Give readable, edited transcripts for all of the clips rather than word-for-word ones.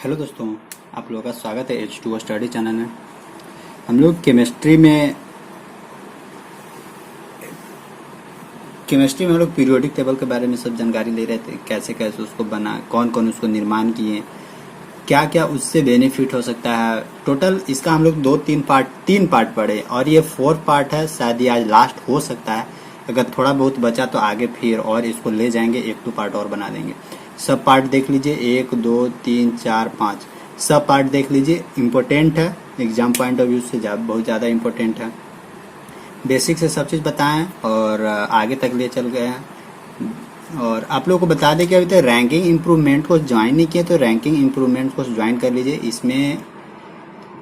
Hello दोस्तों, आप लोगों का स्वागत है H2O स्टडी चैनल में। हम लोग केमिस्ट्री में हम लोग पीरियोडिक टेबल के बारे में सब जानकारी ले रहे थे। कैसे कैसे उसको बना, कौन कौन उसको निर्माण किए, क्या क्या उससे बेनिफिट हो सकता है। टोटल इसका हम लोग तीन पार्ट पढ़े और ये फोर्थ पार्ट है। शायद ये आज लास्ट हो सकता है। अगर थोड़ा बहुत बचा तो आगे फिर और इसको ले जाएंगे, 1-2 पार्ट और बना देंगे। सब पार्ट देख लीजिए, 1 2 3 4 5 सब पार्ट देख लीजिए। इम्पोर्टेंट है, एग्जाम पॉइंट ऑफ व्यू से बहुत ज़्यादा इम्पोर्टेंट है। बेसिक से सब चीज़ बताएं और आगे तक ले चल गए हैं। और आप लोगों को बता दें कि अभी तक रैंकिंग इम्प्रूवमेंट को ज्वाइन नहीं किया तो रैंकिंग इम्प्रूवमेंट को ज्वाइन कर लीजिए। इसमें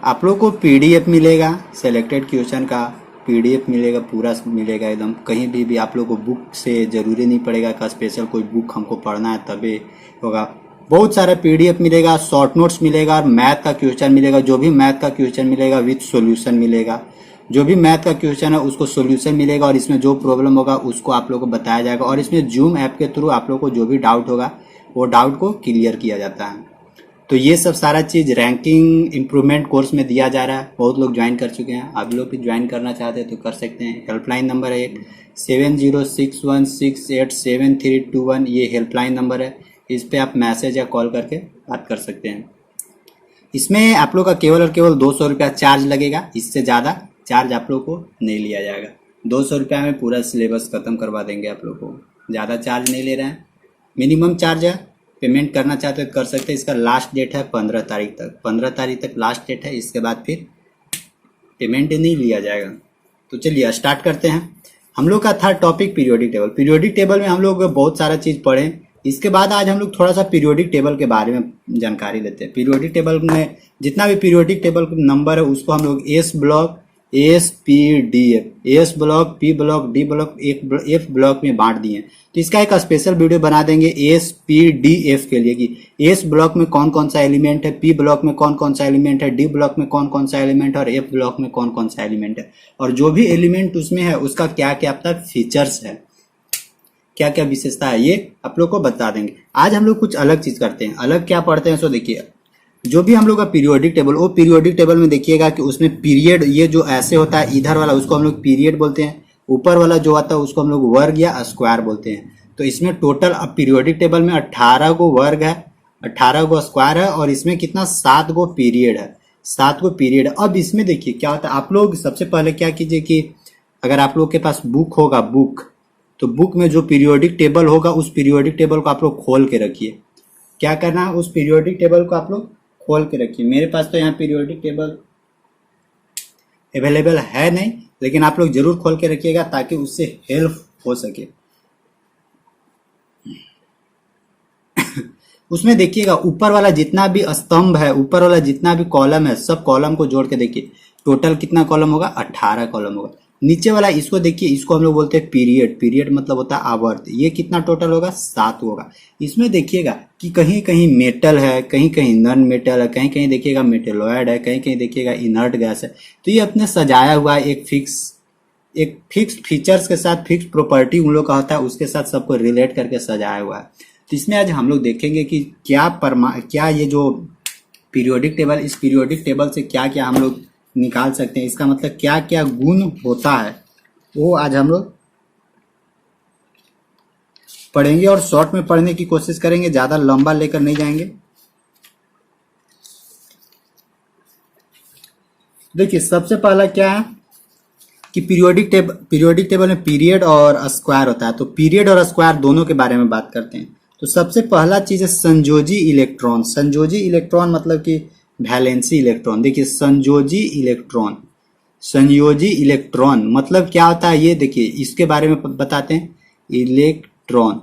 आप लोगों को पीडीएफ मिलेगा, सेलेक्टेड क्वेश्चन का पीडीएफ मिलेगा, पूरा मिलेगा एकदम। कहीं भी आप लोगों को बुक से ज़रूरी नहीं पड़ेगा कि स्पेशल कोई बुक हमको पढ़ना है तभी होगा। बहुत सारा पीडीएफ मिलेगा, शॉर्ट नोट्स मिलेगा और मैथ का क्वेश्चन मिलेगा। जो भी मैथ का क्वेश्चन मिलेगा विथ सॉल्यूशन मिलेगा। जो भी मैथ का क्वेश्चन है उसको सॉल्यूशन मिलेगा और इसमें जो प्रॉब्लम होगा उसको आप लोगों को बताया जाएगा। और इसमें जूम ऐप के थ्रू आप लोगों को जो भी डाउट होगा वो डाउट को क्लियर किया जाता है। तो ये सब सारा चीज़ रैंकिंग इम्प्रूवमेंट कोर्स में दिया जा रहा है। बहुत लोग ज्वाइन कर चुके हैं, आप लोग भी ज्वाइन करना चाहते हैं तो कर सकते हैं। हेल्पलाइन नंबर है 7061687321, ये हेल्पलाइन नंबर है। इस पर आप मैसेज या कॉल करके बात कर सकते हैं। इसमें आप लोग का केवल और केवल 200 रुपया चार्ज लगेगा। इससे ज़्यादा चार्ज आप लोग को नहीं लिया जाएगा। 200 रुपया में पूरा सिलेबस ख़त्म करवा देंगे आप लोग को। ज़्यादा चार्ज नहीं ले रहे हैं, मिनिमम चार्ज है। पेमेंट करना चाहते हो कर सकते हैं। इसका लास्ट डेट है 15 तारीख तक। 15 तारीख तक लास्ट डेट है, इसके बाद फिर पेमेंट नहीं लिया जाएगा। तो चलिए स्टार्ट करते हैं। हम लोग का था topic periodic table. Periodic table में हम लोग बहुत सारा चीज़ पढ़े। इसके बाद आज हम लोग थोड़ा सा पीरियोडिक टेबल के बारे में जानकारी लेते हैं। पीरियोडिक टेबल में जितना भी पीरियोडिक टेबल नंबर है उसको हम लोग S block, S P D F, S block, P block, D block, F block में बांट दिए। तो इसका एक स्पेशल वीडियो बना देंगे एस पी डी एफ के लिए कि एस ब्लॉक में कौन कौन सा एलिमेंट है, पी ब्लॉक में कौन कौन सा एलिमेंट है, डी ब्लॉक में कौन कौन सा एलिमेंट है और एफ ब्लॉक में कौन कौन सा एलिमेंट है। और जो भी एलिमेंट उसमें है उसका क्या क्या अब तक फीचर्स है, क्या क्या विशेषता है, ये आप लोग को बता देंगे। आज हम लोग कुछ अलग चीज करते हैं। अलग क्या पढ़ते हैं सो देखिए। जो भी हम लोग का पीरियोडिक टेबल, वो पीरियोडिक टेबल में देखिएगा कि उसमें पीरियड, ये जो ऐसे होता है इधर वाला उसको हम लोग पीरियड बोलते हैं। ऊपर वाला जो आता है उसको हम लोग वर्ग या स्क्वायर बोलते हैं। तो इसमें टोटल अब पीरियोडिक टेबल में 18 गो वर्ग है, 18 गो स्क्वायर है और इसमें कितना 7 गो पीरियड है। 7 गो पीरियड। अब इसमें देखिए क्या होता है। आप लोग सबसे पहले क्या कीजिए कि अगर आप लोग के पास बुक होगा, तो बुक में जो पीरियोडिक टेबल होगा उस पीरियोडिक टेबल को आप लोग खोल के रखिए। क्या करना है, उस पीरियोडिक टेबल को आप लोग खोल के रखिए। मेरे पास तो यहाँ पीरियोडिक टेबल अवेलेबल है नहीं, लेकिन आप लोग जरूर खोल के रखिएगा ताकि उससे हेल्प हो सके। उसमें देखिएगा ऊपर वाला जितना भी स्तंभ है, ऊपर वाला जितना भी कॉलम है, सब कॉलम को जोड़ के देखिए टोटल कितना कॉलम होगा, 18 कॉलम होगा। नीचे वाला इसको देखिए, इसको हम लोग बोलते हैं पीरियड। पीरियड मतलब होता है आवर्त। ये कितना टोटल होगा, 7 होगा। इसमें देखिएगा कि कहीं कहीं मेटल है, कहीं कहीं नॉन मेटल है, कहीं कहीं देखिएगा मेटेलॉयड है, कहीं कहीं देखिएगा इनर्ट गैस है। तो ये अपने सजाया हुआ है एक फिक्स फीचर्स के साथ, फिक्स प्रॉपर्टी उन लोग का होता है, उसके साथ सबको रिलेट करके सजाया हुआ है। तो इसमें आज हम लोग देखेंगे कि क्या ये जो पीरियोडिक टेबल, इस पीरियोडिक टेबल से क्या क्या हम लोग निकाल सकते हैं, इसका मतलब क्या क्या गुण होता है वो आज हम लोग पढ़ेंगे और शॉर्ट में पढ़ने की कोशिश करेंगे, ज्यादा लंबा लेकर नहीं जाएंगे। देखिए सबसे पहला क्या है कि पीरियोडिक टेबल में पीरियड और स्क्वायर होता है। तो पीरियड और स्क्वायर दोनों के बारे में बात करते हैं। तो सबसे पहला चीज है संयोजी इलेक्ट्रॉन। संयोजी इलेक्ट्रॉन मतलब कि वैलेंसी इलेक्ट्रॉन। देखिए संयोजी इलेक्ट्रॉन मतलब क्या होता है, ये देखिए इसके बारे में बताते हैं। इलेक्ट्रॉन,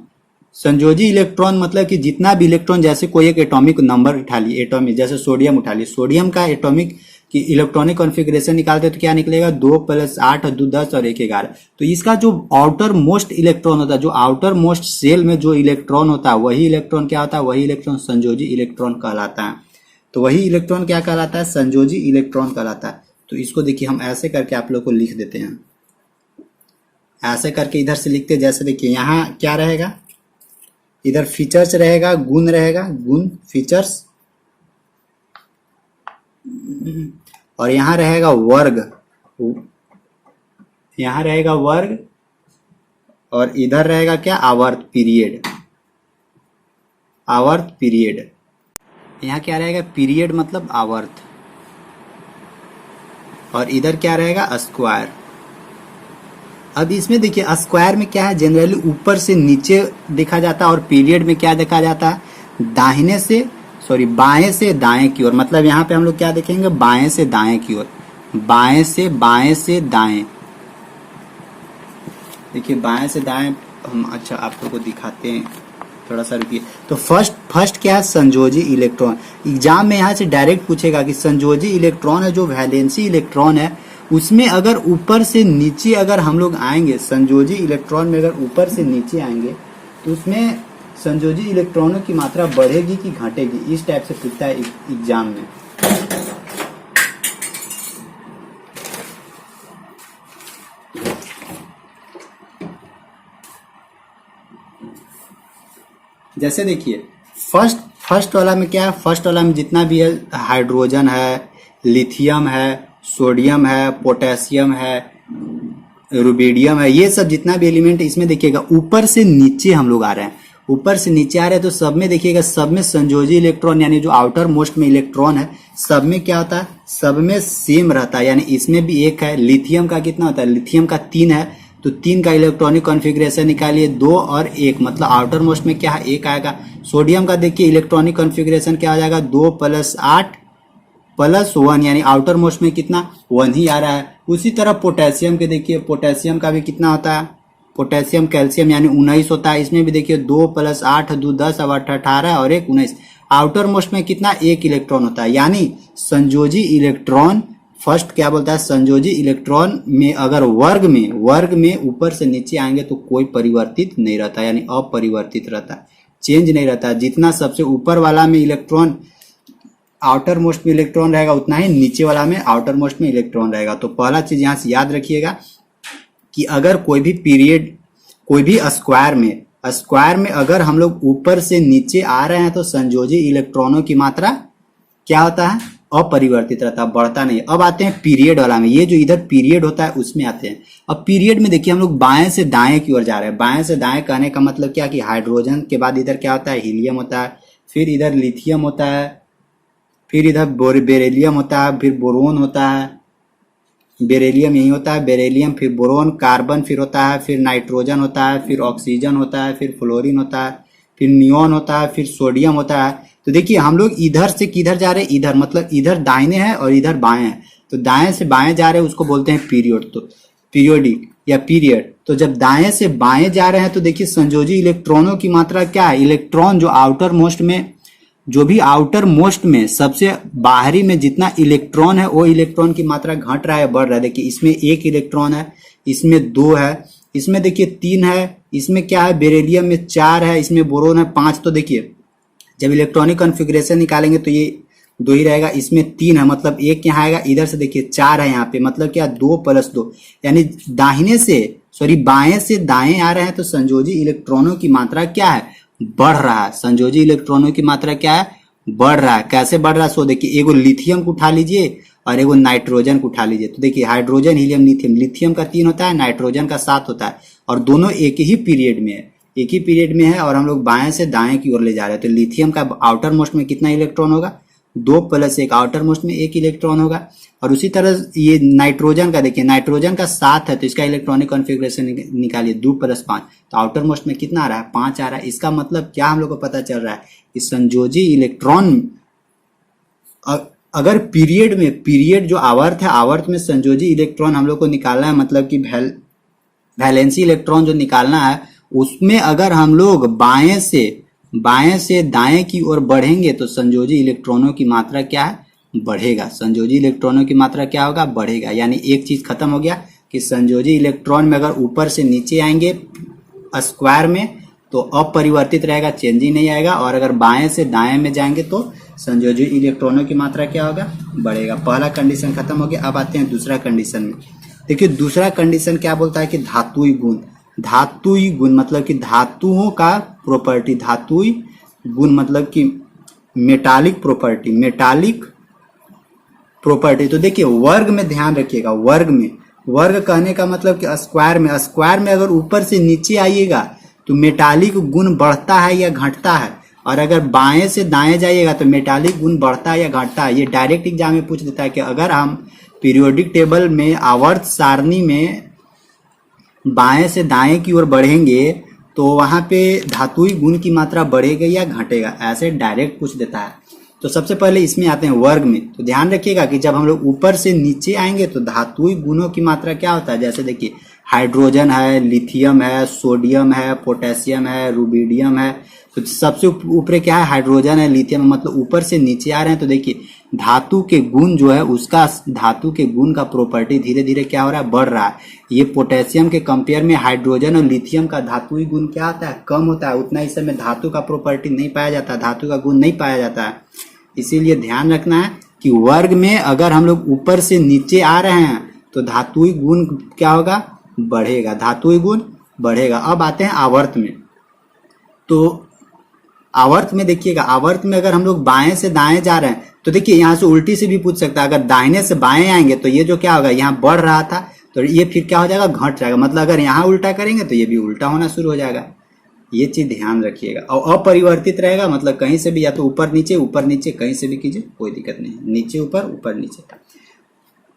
संयोजी इलेक्ट्रॉन मतलब कि जितना भी इलेक्ट्रॉन, जैसे कोई एक एटॉमिक नंबर उठा लिए, एटॉमिक जैसे सोडियम उठा लिए, सोडियम का एटॉमिक कि इलेक्ट्रॉनिक कॉन्फ़िगरेशन निकालते हैं तो क्या निकलेगा, 2 + 8 और 2 10 और 1 11। तो इसका जो आउटर मोस्ट इलेक्ट्रॉन होता है, जो आउटर मोस्ट सेल में जो इलेक्ट्रॉन होता है, वही इलेक्ट्रॉन क्या होता है, वही इलेक्ट्रॉन संयोजी इलेक्ट्रॉन कहलाता है। तो वही इलेक्ट्रॉन क्या कहलाता है, संयोजी इलेक्ट्रॉन कहलाता है। तो इसको देखिए हम ऐसे करके आप लोग को लिख देते हैं। ऐसे करके इधर से लिखते, जैसे देखिए यहाँ क्या रहेगा, इधर फीचर्स रहेगा, गुण रहेगा, गुण फीचर्स, और यहाँ रहेगा वर्ग, यहाँ रहेगा वर्ग, और इधर रहेगा क्या, आवर्त, पीरियड, आवर्त पीरियड। यहाँ क्या रहेगा, पीरियड मतलब आवर्त, और इधर क्या रहेगा, स्क्वायर। अब इसमें देखिए स्क्वायर में क्या है, जनरली ऊपर से नीचे देखा जाता है, और पीरियड में क्या देखा जाता है, बाएं से दाएं की ओर। मतलब यहाँ पे हम लोग क्या देखेंगे, बाएं से दाएं की ओर, बाएं से दाएं। देखिए बाएं से दाएं हम, अच्छा आप लोग को दिखाते हैं, थोड़ा सा रुकिए। तो फर्स्ट क्या है, संयोजी इलेक्ट्रॉन। एग्जाम में यहाँ से डायरेक्ट पूछेगा कि संयोजी इलेक्ट्रॉन है, जो वैलेंसी इलेक्ट्रॉन है, उसमें अगर ऊपर से नीचे अगर हम लोग आएंगे, संयोजी इलेक्ट्रॉन में अगर ऊपर से नीचे आएंगे तो उसमें संयोजी इलेक्ट्रॉनों की मात्रा बढ़ेगी कि घटेगी, इस टाइप से पूछता है एग्जाम में। जैसे देखिए फर्स्ट वाला में क्या है, फर्स्ट वाला में जितना भी है, हाइड्रोजन है, लिथियम है, सोडियम है, पोटेशियम है, रुबिडियम है, ये सब जितना भी एलिमेंट है, इसमें देखिएगा ऊपर से नीचे हम लोग आ रहे हैं, ऊपर से नीचे आ रहे हैं, तो सब में देखिएगा, सब में संयोजी इलेक्ट्रॉन यानी जो आउटर मोस्ट में इलेक्ट्रॉन है, सब में क्या होता है, सब में सेम रहता है। यानी इसमें भी एक है, लिथियम का कितना होता है, लिथियम का 3 है, तो 3 का इलेक्ट्रॉनिक कॉन्फ़िगरेशन निकालिए, 2 और 1, मतलब आउटर मोस्ट में क्या है, 1 आएगा। सोडियम का देखिए इलेक्ट्रॉनिक कॉन्फ़िगरेशन क्या हो जाएगा, 2 + 8 + 1, यानी आउटर मोस्ट में कितना, 1 ही आ रहा है। उसी तरह पोटेशियम के देखिए, पोटेशियम का भी कितना होता है, पोटेशियम कैल्शियम यानी 19 होता है। इसमें भी देखिए 2 + 8 2 10 अब 18 और 1 19। आउटर मोस्ट में कितना, 1 इलेक्ट्रॉन होता है। यानी संयोजी इलेक्ट्रॉन फर्स्ट क्या बोलता है, संयोजी इलेक्ट्रॉन में अगर वर्ग में ऊपर से नीचे आएंगे तो कोई परिवर्तित नहीं रहता, यानी अपरिवर्तित रहता है, चेंज नहीं रहता। जितना सबसे ऊपर वाला में इलेक्ट्रॉन आउटर मोस्ट में इलेक्ट्रॉन रहेगा, उतना ही नीचे वाला में आउटर मोस्ट में इलेक्ट्रॉन रहेगा। तो पहला चीज यहाँ से याद रखिएगा कि अगर कोई भी पीरियड, कोई भी स्क्वायर में अगर हम लोग ऊपर से नीचे आ रहे हैं तो संयोजी इलेक्ट्रॉनों की मात्रा क्या होता है, अपरिवर्तित रहता है, बढ़ता नहीं। अब आते हैं पीरियड वाला में, ये जो इधर पीरियड होता है उसमें आते हैं। अब पीरियड में देखिए हम लोग बाएं से दाएं की ओर जा रहे हैं। बाएं से दाएं कहने का मतलब क्या कि हाइड्रोजन के बाद इधर क्या होता है, हीलियम होता है, फिर इधर लिथियम होता है, फिर इधर बेरिलियम होता है, फिर बोरोन होता है, बेरिलियम यही होता है, बेरिलियम, फिर बोरोन, कार्बन फिर होता है, फिर नाइट्रोजन होता है, फिर ऑक्सीजन होता है, फिर फ्लोरीन होता है, फिर नियॉन होता है, फिर सोडियम होता है। तो देखिए हम लोग इधर से किधर जा रहे हैं, इधर, मतलब इधर दाहिने हैं और इधर बाएं हैं, तो दाएं से बाएं जा रहे हैं उसको बोलते हैं पीरियड, तो पीरियोडिक या पीरियड। तो जब दाएं से बाएं जा रहे हैं तो देखिए संयोजी इलेक्ट्रॉनों की मात्रा क्या है, इलेक्ट्रॉन जो आउटर मोस्ट में, जो भी आउटर मोस्ट में सबसे बाहरी में जितना इलेक्ट्रॉन है वो इलेक्ट्रॉन की मात्रा घट रहा है, बढ़ रहा है। देखिए इसमें 1 इलेक्ट्रॉन है, इसमें 2 है, इसमें देखिए 3 है, इसमें क्या है, बेरिलियम में 4 है, इसमें बोरोन है 5। तो देखिए जब इलेक्ट्रॉनिक कॉन्फ़िगरेशन निकालेंगे तो ये 2 ही रहेगा, इसमें 3 है मतलब 1 यहाँ आएगा, इधर से देखिए 4 है यहाँ पे, मतलब क्या 2 + 2, यानी बाएं से दाएं आ रहे हैं तो संयोजी इलेक्ट्रॉनों की मात्रा क्या है, बढ़ रहा है। संयोजी इलेक्ट्रॉनों की मात्रा क्या है, बढ़ रहा है। कैसे बढ़ रहा है, सो देखिए एगो लिथियम को उठा लीजिए और एगो नाइट्रोजन को उठा लीजिए। तो देखिए हाइड्रोजन, हीलियम, लिथियम, लिथियम का 3 होता है, नाइट्रोजन का 7 होता है, और दोनों एक ही पीरियड में है, और हम लोग बाएं से दाएं की ओर ले जा रहे हैं। तो लिथियम का आउटर मोस्ट में कितना इलेक्ट्रॉन होगा, 2 + 1, आउटर मोस्ट में 1 इलेक्ट्रॉन होगा। और उसी तरह ये नाइट्रोजन का देखिए, नाइट्रोजन का 7 है, तो इसका इलेक्ट्रॉनिक कॉन्फ़िगरेशन निकालिए, 2 + 5, तो आउटर मोस्ट में कितना आ रहा है, 5 आ रहा है। इसका मतलब क्या हम लोग को पता चल रहा है कि संयोजी इलेक्ट्रॉन अगर पीरियड जो आवर्त है, आवर्त में संयोजी इलेक्ट्रॉन हम लोग को निकालना है, मतलब कि वैलेंसी इलेक्ट्रॉन जो निकालना है, उसमें अगर हम लोग बाएं से दाएं की ओर बढ़ेंगे तो संयोजी इलेक्ट्रॉनों की मात्रा क्या है, बढ़ेगा। संयोजी इलेक्ट्रॉनों की मात्रा क्या होगा, बढ़ेगा। यानी एक चीज खत्म हो गया कि संयोजी इलेक्ट्रॉन में अगर ऊपर से नीचे आएंगे स्क्वायर में तो अपरिवर्तित रहेगा, चेंज ही नहीं आएगा, और अगर बाएं से दाएं में जाएंगे तो संयोजी इलेक्ट्रॉनों की मात्रा क्या होगा, बढ़ेगा। पहला कंडीशन खत्म हो गया। अब आते हैं दूसरा कंडीशन में। देखिए दूसरा कंडीशन क्या बोलता है कि धातुई गुण। धातुई गुण मतलब कि धातुओं का प्रॉपर्टी, धातुई गुण मतलब कि मेटालिक प्रॉपर्टी। तो देखिए वर्ग में ध्यान रखिएगा, वर्ग में, वर्ग कहने का मतलब कि स्क्वायर में अगर ऊपर से नीचे आइएगा तो मेटालिक गुण बढ़ता है या घटता है, और अगर बाएं से दाएं जाइएगा तो मेटालिक गुण बढ़ता है या घटता है। ये डायरेक्ट एग्जाम में पूछ देता है कि अगर हम पीरियोडिक टेबल में आवर्त सारणी में बाएं से दाएं की ओर बढ़ेंगे तो वहां पे धातुई गुण की मात्रा बढ़ेगा या घटेगा, ऐसे डायरेक्ट पूछ देता है। तो सबसे पहले इसमें आते हैं वर्ग में। तो ध्यान रखिएगा कि जब हम लोग ऊपर से नीचे आएंगे तो धातुई गुणों की मात्रा क्या होता है, जैसे देखिए हाइड्रोजन है, लिथियम है, सोडियम है, पोटेशियम है, रुबिडियम है। तो सबसे ऊपर क्या है, हाइड्रोजन है, लिथियम है, मतलब ऊपर से नीचे आ रहे हैं। तो देखिए धातु के गुण जो है उसका, धातु के गुण का प्रॉपर्टी धीरे धीरे क्या हो रहा है, बढ़ रहा है। ये पोटेशियम के कंपेयर में हाइड्रोजन और लिथियम का धातुई गुण क्या होता है, कम होता है। उतना इस समय धातु का प्रॉपर्टी नहीं पाया जाता, धातु का गुण नहीं पाया जाता है। इसीलिए ध्यान रखना है कि वर्ग में अगर हम लोग ऊपर से नीचे आ रहे हैं तो धातुई गुण क्या होगा, बढ़ेगा, धातुई गुण बढ़ेगा। अब आते हैं आवर्त में। तो आवर्त में देखिएगा, आवर्त में अगर हम लोग बाएं से दाएं जा रहे हैं तो देखिए यहाँ से उल्टी से भी पूछ सकता है। अगर दाहिने से बाएं आएंगे तो ये जो क्या होगा, यहाँ बढ़ रहा था तो ये फिर क्या हो जाएगा, घट जाएगा। मतलब अगर यहाँ उल्टा करेंगे तो ये भी उल्टा होना शुरू हो जाएगा। ये चीज ध्यान रखिएगा। और अपरिवर्तित रहेगा, मतलब कहीं से भी या तो ऊपर नीचे कहीं से भी कीजिए, कोई दिक्कत नहीं, नीचे ऊपर नीचे।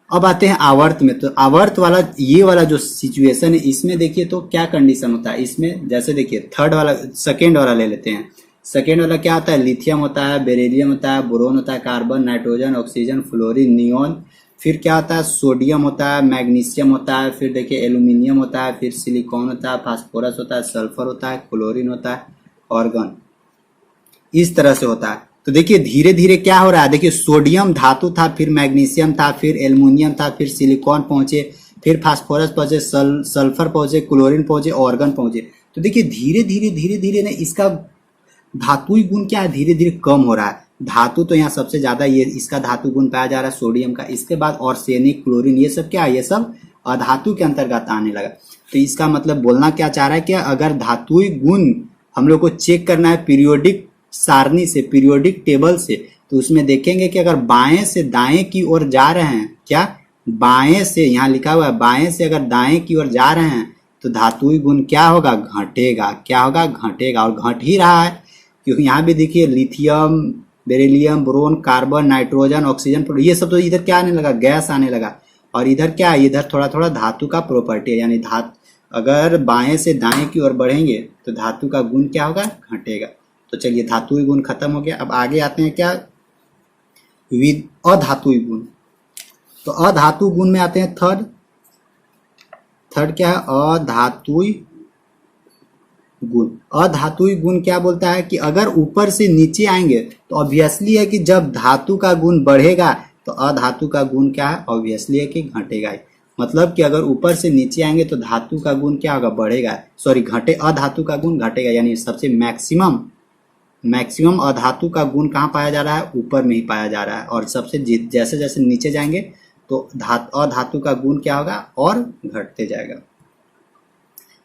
अब आते हैं आवर्त में। तो आवर्त वाला, ये वाला जो सिचुएशन है, इसमें देखिए तो क्या कंडीशन होता है। इसमें जैसे देखिए सेकेंड वाला ले लेते हैं। सेकेंड वाला क्या होता है, लिथियम होता है, बेरिलियम होता है, बोरोन होता है, carbon, nitrogen, oxygen, fluorine, neon. फिर क्या होता है, सोडियम होता है, मैग्नीशियम होता है, फिर देखिए एल्यूमिनियम होता है, फिर सिलिकॉन होता है, फास्फोरस होता है, सल्फर होता है, क्लोरीन होता है, ऑर्गन। इस तरह से होता है। तो देखिए धीरे धीरे क्या हो रहा है, देखिए सोडियम धातु था, फिर मैग्नीशियम था, फिर एल्यूमिनियम था, फिर सिलिकॉन पहुंचे, फिर फास्फोरस पहुंचे, सल्फर पहुंचे, क्लोरीन पहुंचे, ऑर्गन पहुंचे। तो देखिए धीरे धीरे ना इसका धातुई गुण क्या है, धीरे धीरे कम हो रहा है। धातु तो यहाँ सबसे ज्यादा ये इसका धातु गुण पाया जा रहा है सोडियम का। इसके बाद आर्सेनिक, क्लोरीन, ये सब क्या है, ये सब अधातु के अंतर्गत आने लगा। तो इसका मतलब बोलना क्या चाह रहा है कि अगर धातुई गुण हम लोग को चेक करना है पीरियोडिक सारणी से, पीरियोडिक टेबल से, तो उसमें देखेंगे कि अगर बाएं से दाएं की ओर जा रहे हैं, क्या बाएं से, यहाँ लिखा हुआ है बाएं से अगर दाएं की ओर जा रहे हैं तो धातुई गुण क्या होगा, घटेगा। क्या होगा, घटेगा। और घट ही रहा है, क्योंकि यहाँ भी देखिए lithium, beryllium, boron, carbon, nitrogen, oxygen, ये सब तो इधर क्या आने लगा, गैस आने लगा। और इधर क्या है, इधर थोड़ा थोड़ा धातु का प्रॉपर्टी है, यानी अगर बाएं से दाएं की ओर बढ़ेंगे तो धातु का गुण क्या होगा, घटेगा। तो चलिए धातुई गुण खत्म हो गया। अब आगे आते हैं क्या, अधातुई गुण। तो अधातु गुण में आते हैं थर्ड क्या है, अधातुई गुण। अधातुई गुण क्या बोलता है कि अगर ऊपर से नीचे आएंगे तो ऑब्वियसली है कि जब धातु का गुण बढ़ेगा तो अधातु का गुण क्या है, ऑब्वियसली है कि घटेगा। मतलब कि अगर ऊपर से नीचे आएंगे तो धातु का गुण क्या होगा, बढ़ेगा, अधातु का गुण घटेगा। यानी सबसे मैक्सिमम अधातु का गुण कहाँ पाया जा रहा है, ऊपर में ही पाया जा रहा है। और सबसे जैसे जैसे नीचे जाएंगे तो अधातु का गुण क्या होगा, और घटते जाएगा।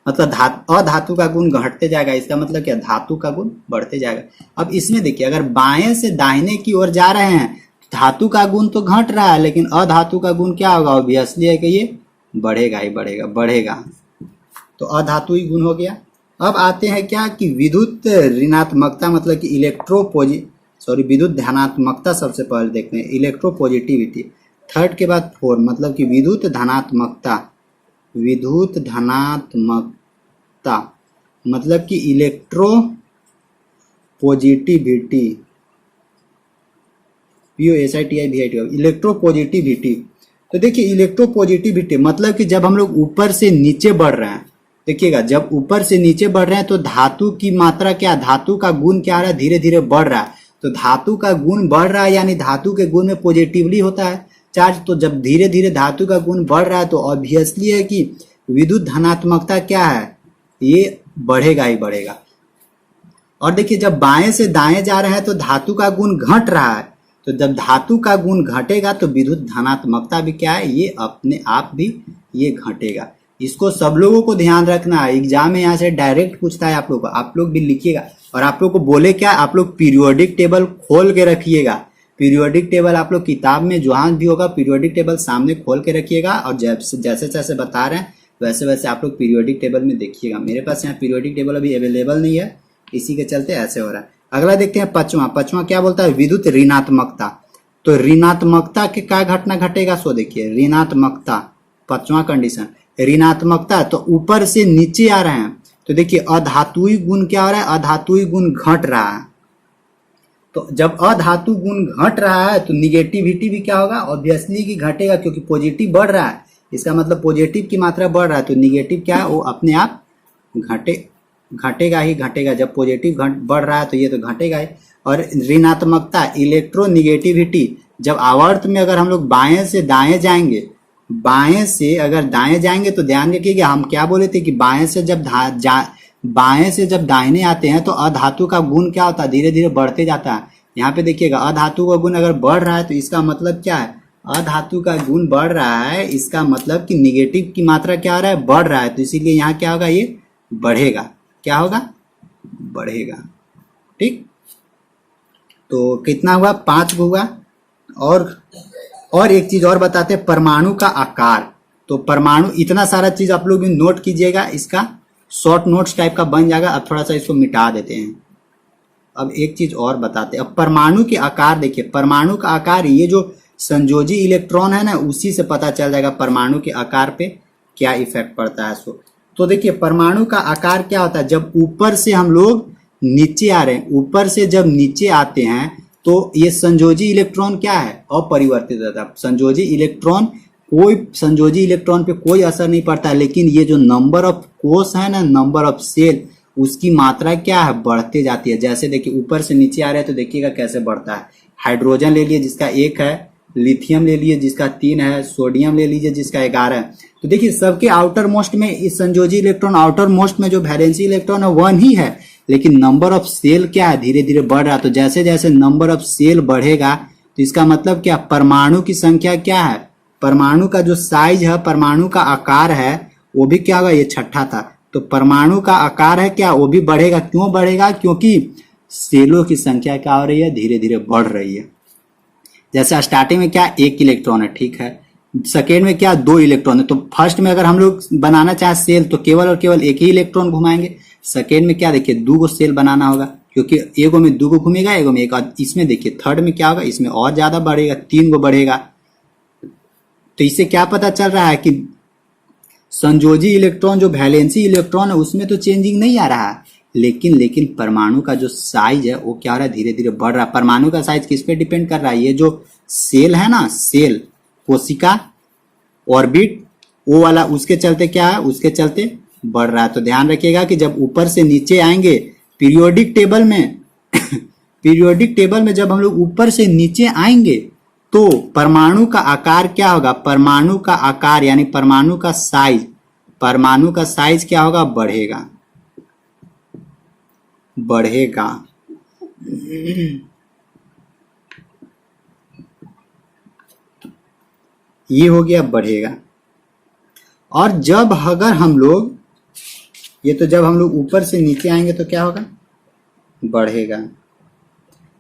मतलब अधातु का गुण घटते जाएगा, इसका मतलब क्या, धातु का गुण बढ़ते जाएगा। अब इसमें देखिए अगर बाएं से दाहिने की ओर जा रहे हैं धातु का गुण तो घट रहा है, लेकिन अधातु का गुण क्या होगा, ऑब्वियसली है कि ये बढ़ेगा ही बढ़ेगा। तो अधातुई गुण हो गया। अब आते हैं क्या कि विद्युत ऋणात्मकता, मतलब कि विद्युत धनात्मकता। सबसे पहले देखते हैं इलेक्ट्रोपॉजिटिविटी, थर्ड के बाद 4, मतलब कि विद्युत धनात्मकता मतलब कि इलेक्ट्रो पॉजिटिविटी, इलेक्ट्रोपॉजिटिविटी। तो देखिए इलेक्ट्रोपॉजिटिविटी मतलब कि जब हम लोग ऊपर से नीचे बढ़ रहे हैं, देखिएगा जब ऊपर से नीचे बढ़ रहे हैं तो धातु की मात्रा क्या, धातु का गुण क्या रहा है, धीरे धीरे बढ़ रहा है। तो धातु का गुण बढ़ रहा है यानी धातु के गुण में पॉजिटिवली होता है चार्ज। तो जब धीरे धीरे धातु का गुण बढ़ रहा है तो ऑब्वियसली है कि विद्युत धनात्मकता क्या है, ये बढ़ेगा ही बढ़ेगा। और देखिए जब बाएं से दाएं जा रहे हैं तो धातु का गुण घट रहा है। तो जब धातु का गुण घटेगा तो विद्युत धनात्मकता भी क्या है, ये अपने आप भी ये घटेगा। इसको सब लोगों को ध्यान रखना है, एग्जाम में यहाँ से डायरेक्ट पूछता है आप लोग को, आप लोग भी लिखिएगा। और आप लोग को बोले क्या, आप लोग पीरियोडिक टेबल खोल के रखिएगा, पीरियोडिक टेबल आप लोग किताब में जहाँ भी होगा पीरियोडिक टेबल सामने खोल के रखिएगा और जैसे जैसे बता रहे हैं वैसे वैसे आप लोग पीरियोडिक टेबल में देखिएगा। मेरे पास यहाँ पीरियोडिक टेबल अभी अवेलेबल नहीं है, इसी के चलते ऐसे हो रहा है। अगला देखते हैं पांचवा क्या बोलता है, विद्युत ऋणात्मकता। तो ऋणात्मकता के क्या घटना घटेगा, सो देखिए ऋणात्मकता, पांचवा कंडीशन ऋणात्मकता। तो ऊपर से नीचे आ रहे हैं तो देखिए अधातुई गुण क्या हो रहा है, अधातुई गुण घट रहा है। तो जब अधातु गुण घट रहा है तो निगेटिविटी भी क्या होगा, ऑब्वियसली कि घटेगा, क्योंकि पॉजिटिव बढ़ रहा है, इसका मतलब पॉजिटिव की मात्रा बढ़ रहा है तो निगेटिव क्या है वो अपने आप घटेगा ही घटेगा। जब पॉजिटिव बढ़ रहा है तो ये तो घटेगा ही। और ऋणात्मकता इलेक्ट्रोनिगेटिविटी, जब आवर्त में अगर हम लोग बाएं से दाएं जाएंगे, बाएं से अगर दाएं जाएंगे तो ध्यान रखिएगा हम क्या बोले थे कि बाएं से जब दाहिने आते हैं तो अधातु का गुण क्या होता है, धीरे धीरे बढ़ते जाता है। यहाँ पे देखिएगा अधातु का गुण अगर बढ़ रहा है तो इसका मतलब क्या है, अधातु का गुण बढ़ रहा है, इसका मतलब कि निगेटिव की मात्रा क्या हो रहा है, बढ़ रहा है। तो इसीलिए यहाँ क्या होगा, ये बढ़ेगा, क्या होगा, बढ़ेगा। ठीक, तो कितना हुआ, 5 हुआ। और एक चीज और बताते हैं, परमाणु का आकार। तो परमाणु, इतना सारा चीज आप लोग नोट कीजिएगा, इसका शॉर्ट नोट्स टाइप का बन जाएगा। अब थोड़ा सा इसको मिटा देते हैं। अब एक चीज और बताते हैं, अब परमाणु के आकार देखिए, परमाणु का आकार, ये जो संयोजी इलेक्ट्रॉन है ना, उसी से पता चल जाएगा परमाणु के आकार पे क्या इफेक्ट पड़ता है। तो देखिए परमाणु का आकार क्या होता है, जब ऊपर से हम लोग नीचे आ रहे हैं, ऊपर से जब नीचे आते हैं तो ये संयोजी इलेक्ट्रॉन क्या है, अपरिवर्तित रहता है। संयोजी इलेक्ट्रॉन पे कोई असर नहीं पड़ता है, लेकिन ये जो नंबर ऑफ कोष है ना, नंबर ऑफ सेल, उसकी मात्रा क्या है, बढ़ते जाती है। जैसे देखिए ऊपर से नीचे आ रहे हैं तो देखिएगा कैसे बढ़ता है। हाइड्रोजन ले लिए जिसका 1 है, लिथियम ले लिए जिसका 3 है, सोडियम ले लीजिए जिसका 11 है। तो देखिए सबके आउटर मोस्ट में इस संयोजी इलेक्ट्रॉन, आउटर मोस्ट में जो वैलेंसी इलेक्ट्रॉन है 1 ही है, लेकिन नंबर ऑफ सेल क्या है, धीरे धीरे बढ़ रहा है। तो जैसे जैसे नंबर ऑफ सेल बढ़ेगा तो इसका मतलब क्या, परमाणु की संख्या क्या है, परमाणु का जो साइज है, परमाणु का आकार है, वो भी क्या होगा, ये छठा था। तो परमाणु का आकार है क्या, वो भी बढ़ेगा। क्यों बढ़ेगा, क्योंकि सेलों की संख्या क्या हो रही है, धीरे धीरे बढ़ रही है। जैसे स्टार्टिंग में क्या 1 इलेक्ट्रॉन है, ठीक है, सेकेंड में क्या 2 इलेक्ट्रॉन है। तो फर्स्ट में अगर हम लोग बनाना चाहे सेल तो केवल और केवल 1 ही इलेक्ट्रॉन घुमाएंगे। सेकेंड में क्या देखिए 2 सेल बनाना होगा, क्योंकि एगो में 2 घूमेगा, एगो में 1। और इसमें देखिए थर्ड में क्या होगा, इसमें और ज्यादा बढ़ेगा, 3 बढ़ेगा। तो इससे क्या पता चल रहा है कि संयोजी इलेक्ट्रॉन जो वैलेंसी इलेक्ट्रॉन है उसमें तो चेंजिंग नहीं आ रहा है, लेकिन परमाणु का जो साइज है वो क्या हो रहा है, धीरे धीरे बढ़ रहा है। परमाणु का साइज किस पे डिपेंड कर रहा है, ये जो सेल है ना, सेल, कोशिका, ऑर्बिट, वो वाला, उसके चलते क्या है, उसके चलते बढ़ रहा है। तो ध्यान रखिएगा कि जब ऊपर से नीचे आएंगे पीरियोडिक टेबल में पीरियोडिक टेबल में जब हम लोग ऊपर से नीचे आएंगे तो परमाणु का आकार क्या होगा, परमाणु का आकार यानी परमाणु का साइज क्या होगा, बढ़ेगा। ये हो गया बढ़ेगा। और जब अगर हम लोग जब हम लोग ऊपर से नीचे आएंगे तो क्या होगा, बढ़ेगा।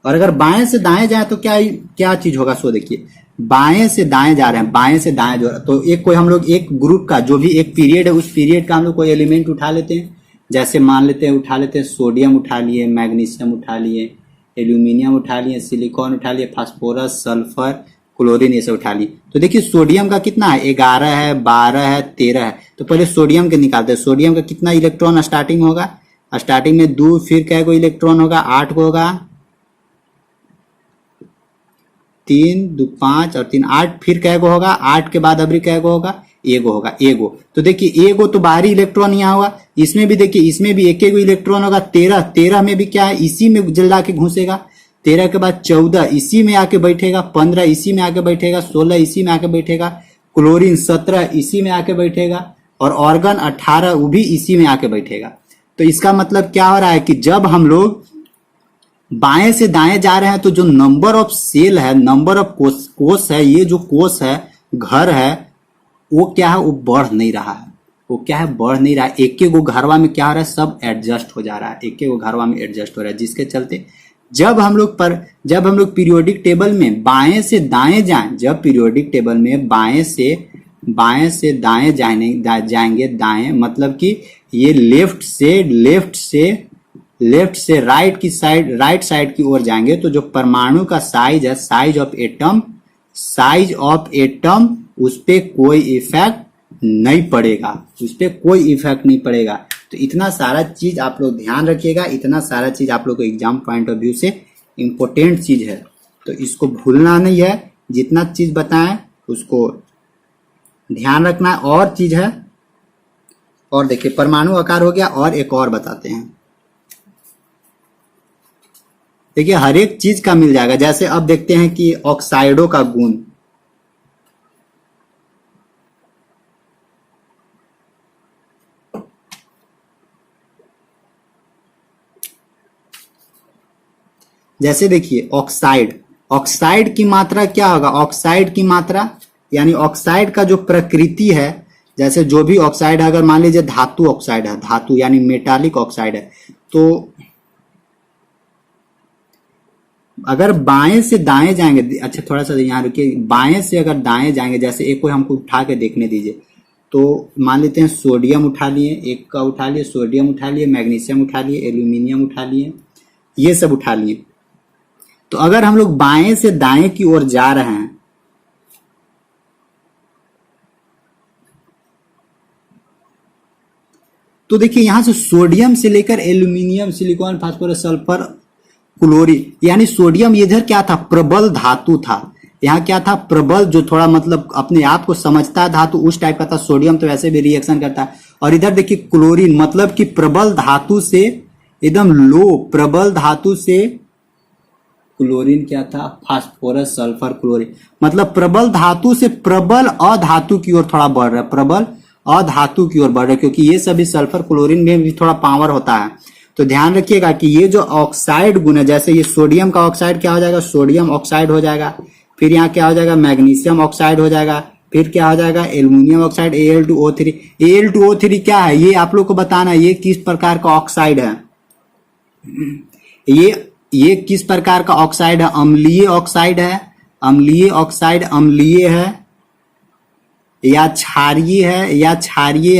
और अगर बाएं से दाएं जाए तो क्या चीज होगा, सो देखिए बाएं से दाएं जा रहे हैं, बाएं से दाएं जो, तो कोई हम लोग एक ग्रुप का जो भी एक पीरियड है, उस पीरियड का हम लोग कोई एलिमेंट उठा लेते हैं। जैसे मान लेते हैं उठा लेते हैं सोडियम उठा लिए, मैग्नीशियम उठा लिए, एल्यूमिनियम उठा लिए, सिलिकॉन उठा लिए, फास्फोरस, सल्फर, क्लोरीन, ये सब उठा लिए। तो देखिए सोडियम का कितना है, 11 है, 12 है, 13 है। तो पहले सोडियम के निकालते हैं। सोडियम का कितना इलेक्ट्रॉन स्टार्टिंग होगा, स्टार्टिंग में 2, फिर क्या इलेक्ट्रॉन होगा, 8 को होगा, 3, 2, 5 और 3, 8, फिर क्या होगा, 8 के बाद अभी क्या होगा, एगो होगा, एगो। तो देखिए एगो तो बाहरी इलेक्ट्रॉन यहाँ हुआ, इसमें भी देखिए, इसमें भी एक इलेक्ट्रॉन होगा। 13 में भी क्या है, इसी में जल्दा के घुसेगा। 13 के बाद 14 इसी में आके बैठेगा, 15 इसी में आके बैठेगा, 16 इसी में आके बैठेगा, क्लोरीन 17 इसी में आके बैठेगा, और ऑर्गन 18 वो भी इसी में आके बैठेगा। तो इसका मतलब क्या हो रहा है कि जब हम लोग बाएं से दाएं जा रहे हैं तो जो नंबर ऑफ सेल है, नंबर ऑफ कोष है, ये जो कोष है, घर है, वो क्या है, वो बढ़ नहीं रहा है। वो क्या है, बढ़ नहीं रहा है। एक गो घरवा में क्या हो रहा है, सब एडजस्ट हो जा रहा है, एक गो घरवा में एडजस्ट हो रहा है, जिसके चलते जब हम लोग पीरियोडिक टेबल में बाएं से दाएं जाएं, जब पीरियोडिक टेबल में बाएं से दाएं जाएंगे, दाएं मतलब कि ये लेफ्ट से राइट साइड की ओर जाएंगे, तो जो परमाणु का साइज है, साइज ऑफ एटम उस पे कोई इफेक्ट नहीं पड़ेगा, तो इतना सारा चीज आप लोग ध्यान रखिएगा, इतना सारा चीज आप लोग को एग्जाम पॉइंट ऑफ व्यू से इंपॉर्टेंट चीज है, तो इसको भूलना नहीं है। जितना चीज बताएं उसको ध्यान रखना है। और चीज है, और देखिए परमाणु आकार हो गया, और एक और बताते हैं। देखिए हर एक चीज का मिल जाएगा। जैसे अब देखते हैं कि ऑक्साइडों का गुण, जैसे देखिए ऑक्साइड की मात्रा क्या होगा, ऑक्साइड की मात्रा यानी ऑक्साइड का जो प्रकृति है, जैसे जो भी ऑक्साइड है, अगर मान लीजिए धातु ऑक्साइड है, धातु यानी मेटालिक ऑक्साइड है, तो अगर बाएं से दाएं जाएंगे, अच्छा थोड़ा सा यहाँ रुकिए, बाएं से अगर दाएं जाएंगे, जैसे एक कोई हमको उठा के देखने दीजिए, तो मान लेते हैं सोडियम उठा लिए, एक का उठा लिए, सोडियम उठा लिए, मैग्नीशियम उठा लिए, एल्यूमिनियम उठा लिए, ये सब उठा लिए। तो अगर हम लोग बाएं से दाएं की ओर जा रहे हैं, तो देखिए यहां से सोडियम से लेकर aluminium, silicon, phosphorus, sulphur, chlorine, यानी सोडियम इधर क्या था, प्रबल धातु था। यहाँ क्या था, प्रबल, जो थोड़ा मतलब अपने आप को समझता है धातु, उस टाइप का था। सोडियम तो वैसे भी रिएक्शन करता है। और इधर देखिए क्लोरीन, मतलब कि प्रबल धातु से एकदम लो, प्रबल धातु से क्लोरीन क्या था, फास्फोरस, सल्फर, क्लोरीन, मतलब प्रबल धातु से प्रबल अधातु की ओर थोड़ा बढ़ रहा है, प्रबल अधातु की ओर बढ़ रहा है, क्योंकि ये सभी सल्फर, क्लोरीन में भी थोड़ा पावर होता है। तो ध्यान रखिएगा कि ये जो ऑक्साइड गुण है, जैसे ये सोडियम का ऑक्साइड क्या हो जाएगा, सोडियम ऑक्साइड हो जाएगा, फिर यहाँ क्या हो जाएगा, मैग्नीशियम ऑक्साइड हो जाएगा, फिर क्या हो जाएगा, एल्यूमिनियम ऑक्साइड, Al2O3। Al2O3 क्या है, ये आप लोग को बताना है, ये किस प्रकार का ऑक्साइड है, ये किस प्रकार का ऑक्साइड है, अम्लीय ऑक्साइड है, अम्लीय ऑक्साइड, अम्लीय है या क्षारीय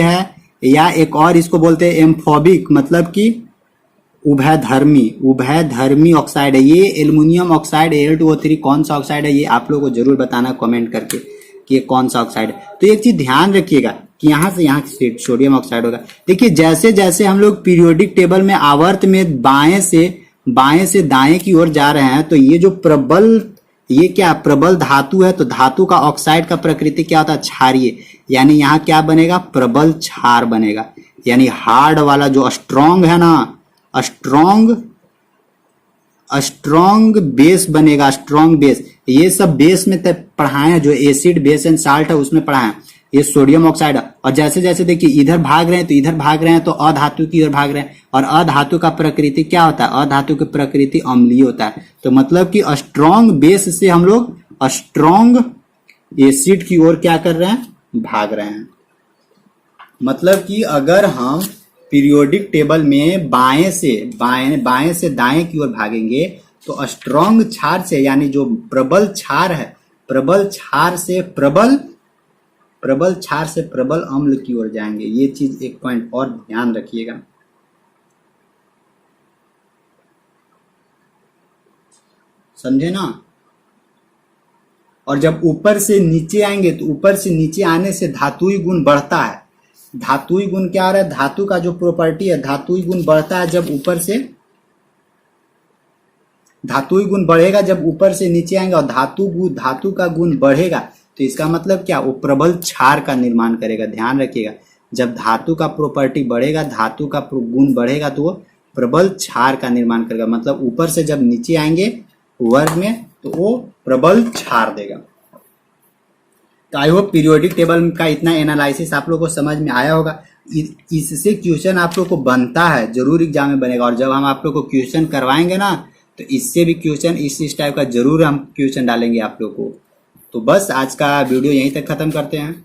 है, या एक और इसको बोलते हैं एम्फोबिक, मतलब कि उभयधर्मी ऑक्साइड है। ये एल्युमिनियम ऑक्साइड, Al2O3 कौन सा ऑक्साइड है, ये आप लोगों को जरूर बताना कमेंट करके कि ये कौन सा ऑक्साइड है। तो एक चीज ध्यान रखिएगा कि यहाँ से सोडियम ऑक्साइड होगा। देखिए जैसे जैसे हम लोग पीरियोडिक टेबल में आवर्त में बाएं से दाएं की ओर जा रहे हैं, तो ये जो ये क्या प्रबल धातु है, तो धातु का ऑक्साइड का प्रकृति क्या होता है, क्षारीय, यानी यहाँ क्या बनेगा, प्रबल क्षार बनेगा, यानी हार्ड वाला जो स्ट्रॉन्ग है ना, स्ट्रॉन्ग बेस बनेगा, स्ट्रॉन्ग बेस। ये सब बेस में पढ़ाए हैं, जो एसिड, बेस एंड साल्ट है उसमें पढ़ाए हैं, ये सोडियम ऑक्साइड है। और जैसे जैसे देखिए इधर भाग रहे हैं तो अधातु की ओर भाग रहे हैं, और अधातु का प्रकृति क्या होता है, अधातु की प्रकृति अम्लीय होता है। तो मतलब कि स्ट्रॉन्ग बेस से हम लोग स्ट्रॉन्ग एसिड की ओर क्या कर रहे हैं, भाग रहे हैं। मतलब कि अगर हम पीरियोडिक टेबल में बाएं से दाएं की ओर भागेंगे, तो स्ट्रॉन्ग क्षार से, यानी जो प्रबल क्षार है, प्रबल क्षार से प्रबल अम्ल की ओर जाएंगे। ये चीज एक पॉइंट और ध्यान रखिएगा। समझे ना। और जब ऊपर से नीचे आएंगे, तो ऊपर से नीचे आने से धातुई गुण बढ़ता है। धातुई गुण क्या आ रहा है, धातु का जो प्रॉपर्टी है, धातुई गुण बढ़ता है जब ऊपर से, धातुई गुण बढ़ेगा जब ऊपर से नीचे आएंगे, और धातु का गुण बढ़ेगा, तो इसका मतलब क्या, वो प्रबल क्षार का निर्माण करेगा। ध्यान रखिएगा, जब धातु का प्रॉपर्टी बढ़ेगा, धातु का गुण बढ़ेगा, तो वो प्रबल क्षार का निर्माण करेगा। मतलब ऊपर से जब नीचे आएंगे वर्ग में, तो वो प्रबल क्षार देगा। तो आई होप पीरियोडिक टेबल का इतना एनालिसिस आप लोगों को समझ में आया होगा। इससे क्वेश्चन आप लोग को बनता है, जरूर एग्जाम में बनेगा। और जब हम आप लोग को क्वेश्चन करवाएंगे ना, तो इससे भी क्वेश्चन इस टाइप का जरूर हम क्वेश्चन डालेंगे आप लोग को। तो बस आज का वीडियो यहीं तक खत्म करते हैं।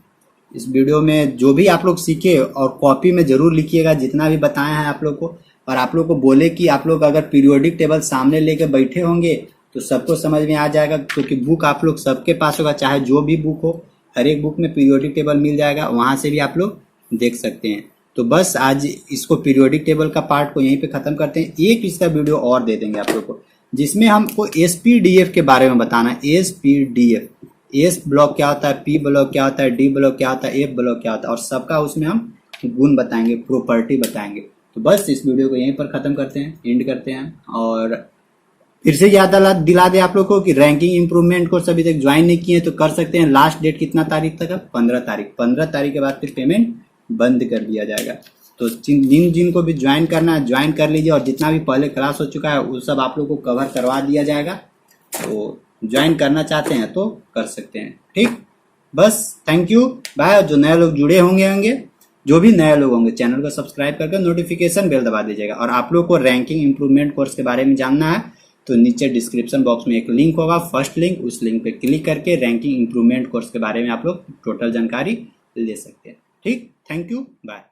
इस वीडियो में जो भी आप लोग सीखे, और कॉपी में जरूर लिखिएगा, जितना भी बताए हैं आप लोग को और आप लोग को बोले कि आप लोग अगर पीरियोडिक टेबल सामने लेके बैठे होंगे तो सबको समझ में आ जाएगा, क्योंकि बुक आप लोग सबके पास होगा, चाहे जो भी बुक हो, हर एक बुक में पीरियोडिक टेबल मिल जाएगा, वहां से भी आप लोग देख सकते हैं। तो बस आज इसको पीरियोडिक टेबल का पार्ट को यहीं पे खत्म करते हैं। एक इसका वीडियो और दे देंगे आप लोग को, जिसमें हमको एसपीडीएफ के बारे में बताना है। एसपीडीएफ, एस ब्लॉक क्या होता है, पी ब्लॉक क्या होता है, डी ब्लॉक क्या होता है, एफ ब्लॉक क्या होता है, और सबका उसमें हम गुण बताएंगे, प्रॉपर्टी बताएंगे। तो बस इस वीडियो को यहीं पर खत्म करते हैं, एंड करते हैं। और फिर से याद दिला दे आप लोग को कि रैंकिंग इंप्रूवमेंट कोर्स अभी तक ज्वाइन नहीं किए तो कर सकते हैं। लास्ट डेट कितना तारीख तक है? 15 तारीख। 15 तारीख के बाद फिर पेमेंट बंद कर दिया जाएगा। तो जिनको भी ज्वाइन करना है ज्वाइन कर लीजिए, और जितना भी पहले क्लास हो चुका है वो सब आप लोग को कवर करवा दिया जाएगा। तो ज्वाइन करना चाहते हैं तो कर सकते हैं। ठीक, बस थैंक यू बाय। जो नए लोग जुड़े होंगे जो भी नए लोग होंगे, चैनल को सब्सक्राइब करके नोटिफिकेशन बेल दबा दीजिएगा। और आप लोग को रैंकिंग इंप्रूवमेंट कोर्स के बारे में जानना है तो नीचे डिस्क्रिप्शन बॉक्स में एक लिंक होगा, फर्स्ट लिंक, उस लिंक पे क्लिक करके रैंकिंग इंप्रूवमेंट कोर्स के बारे में आप लोग टोटल जानकारी ले सकते हैं। ठीक, थैंक यू, बाय।